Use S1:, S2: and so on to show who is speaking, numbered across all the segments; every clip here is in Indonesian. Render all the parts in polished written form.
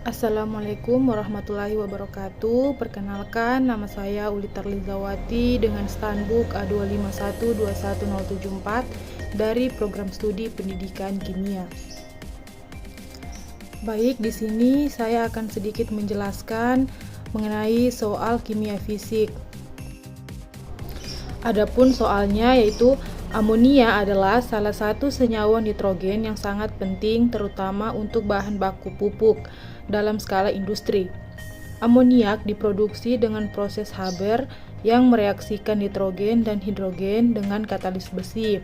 S1: Assalamualaikum warahmatullahi wabarakatuh. Perkenalkan, nama saya Uli Tarlizawati dengan Stanbook A251-21074 dari Program Studi Pendidikan Kimia. Baik, di sini saya akan sedikit menjelaskan mengenai soal kimia fisik. Adapun soalnya yaitu amonia adalah salah satu senyawa nitrogen yang sangat penting terutama untuk bahan baku pupuk dalam skala industri. Amoniak diproduksi dengan proses Haber yang mereaksikan nitrogen dan hidrogen dengan katalis besi.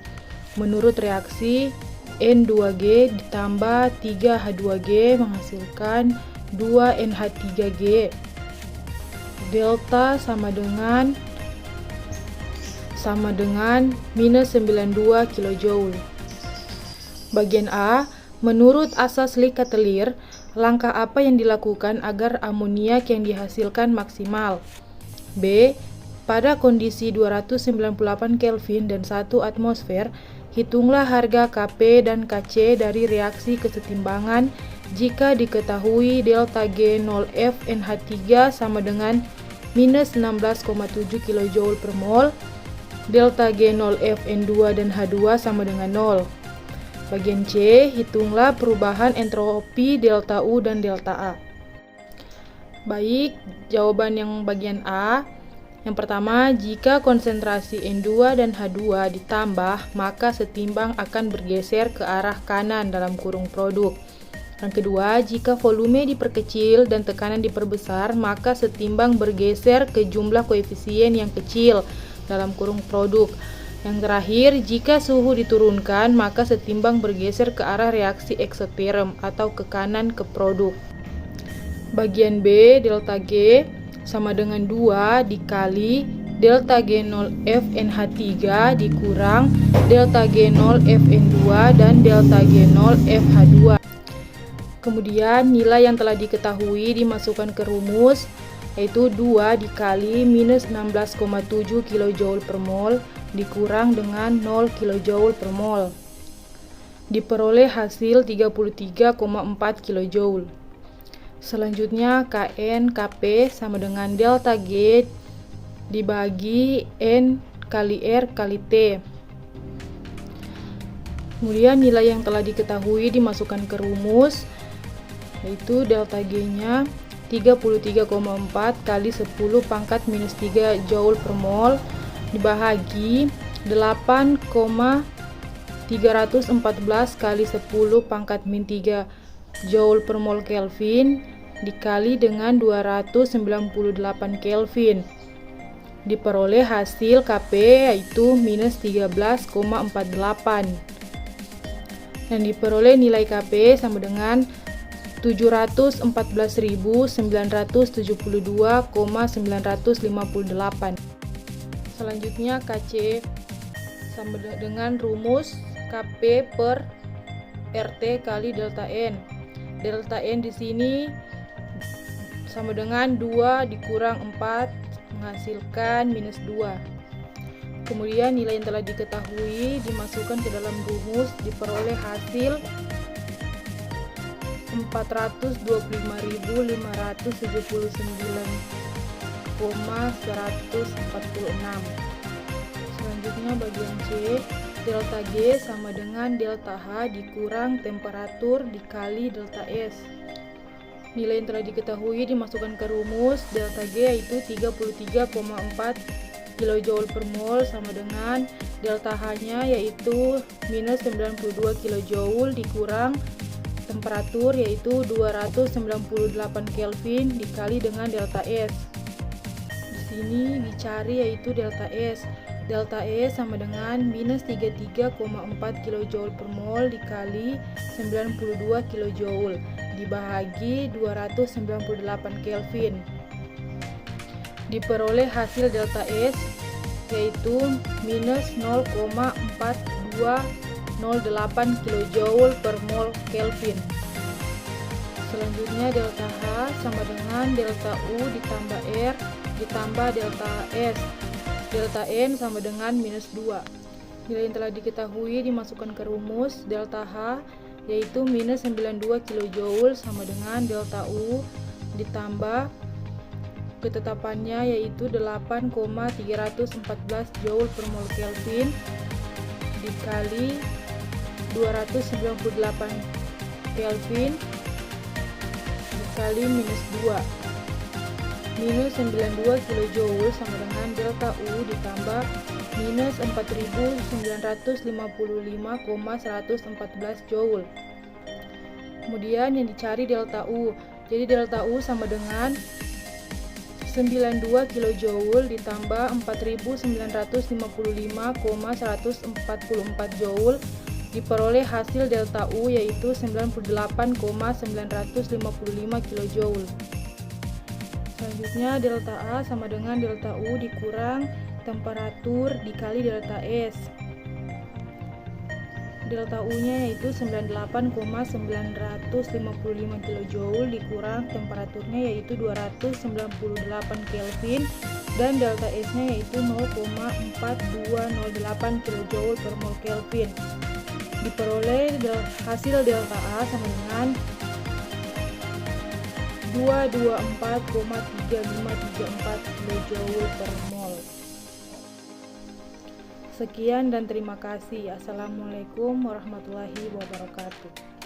S1: Menurut reaksi, N2G ditambah 3H2G menghasilkan 2NH3G. Delta sama dengan minus 92 kJ. Bagian A, menurut asas Likatelir, langkah apa yang dilakukan agar amoniak yang dihasilkan maksimal? B, pada kondisi 298 Kelvin dan 1 atmosfer, hitunglah harga Kp dan Kc dari reaksi kesetimbangan jika diketahui delta G0F NH3 sama dengan minus 16,7 kJ per mol, delta G0F N2 dan H2 sama dengan 0. Bagian C, hitunglah perubahan entropi delta U dan delta A. Baik, jawaban yang bagian A. Yang pertama, jika konsentrasi N2 dan H2 ditambah, maka setimbang akan bergeser ke arah kanan dalam kurung produk. Yang kedua, jika volume diperkecil dan tekanan diperbesar, maka setimbang bergeser ke jumlah koefisien yang kecil dalam kurung produk. Yang terakhir, jika suhu diturunkan, maka setimbang bergeser ke arah reaksi eksoterm atau ke kanan ke produk. Bagian B, delta G sama dengan 2 dikali delta G0F NH3 dikurang delta G0F N2 dan delta G0F H2. Kemudian nilai yang telah diketahui dimasukkan ke rumus, yaitu 2 dikali minus 16,7 kJ per mol dikurang dengan 0 kJ per mol. Diperoleh hasil 33,4 kJ. Selanjutnya Kn Kp sama dengan delta G dibagi N kali R kali T. Kemudian nilai yang telah diketahui dimasukkan ke rumus, yaitu delta G-nya 33,4 kali 10 pangkat minus 3 Joule per mol dibagi 8,314 kali 10 pangkat min 3 Joule per mol Kelvin dikali dengan 298 Kelvin. Diperoleh hasil Kp yaitu minus 13,48. Dan diperoleh nilai Kp sama dengan 714.972,958. Selanjutnya Kc sama dengan rumus Kp per RT kali delta N. Delta N di sini sama dengan 2 dikurang 4 menghasilkan minus 2. Kemudian nilai yang telah diketahui dimasukkan ke dalam rumus, diperoleh hasil 425.579,146. Selanjutnya bagian C, delta G sama dengan delta H dikurang temperatur dikali delta S. Nilai yang telah diketahui dimasukkan ke rumus, delta G yaitu 33,4 kJ per mol sama dengan delta H-nya yaitu minus 92 kJ dikurang temperatur yaitu 298 Kelvin dikali dengan delta S. Di sini dicari yaitu delta S. Delta S sama dengan minus 33,4 kJ per mol dikali 92 kJ dibagi 298 Kelvin. Diperoleh hasil delta S yaitu minus 0,4208 kJ per mol Kelvin. Selanjutnya delta H sama dengan delta U ditambah R ditambah delta S. Delta N sama dengan minus 2. Nilai yang telah diketahui dimasukkan ke rumus, delta H yaitu minus 92 kJ sama dengan delta U ditambah ketetapannya yaitu 8,314 Joule per mol Kelvin dikali 298 Kelvin dikali minus 2. Minus 92 kJ sama dengan delta U ditambah minus 4955,114 Joule. Kemudian yang dicari delta U. Jadi delta U sama dengan 92 kJ ditambah 4955,144 Joule, diperoleh hasil delta U yaitu 98,955 kJ. Selanjutnya delta A sama dengan delta U dikurang temperatur dikali delta S. Delta U-nya yaitu 98,955 kJ dikurang temperaturnya yaitu 298 Kelvin dan delta S-nya yaitu 0,4208 kJ per mol Kelvin. Diperoleh hasil delta A sama dengan 224,3534 kJ per mol. Sekian dan terima kasih. Assalamualaikum warahmatullahi wabarakatuh.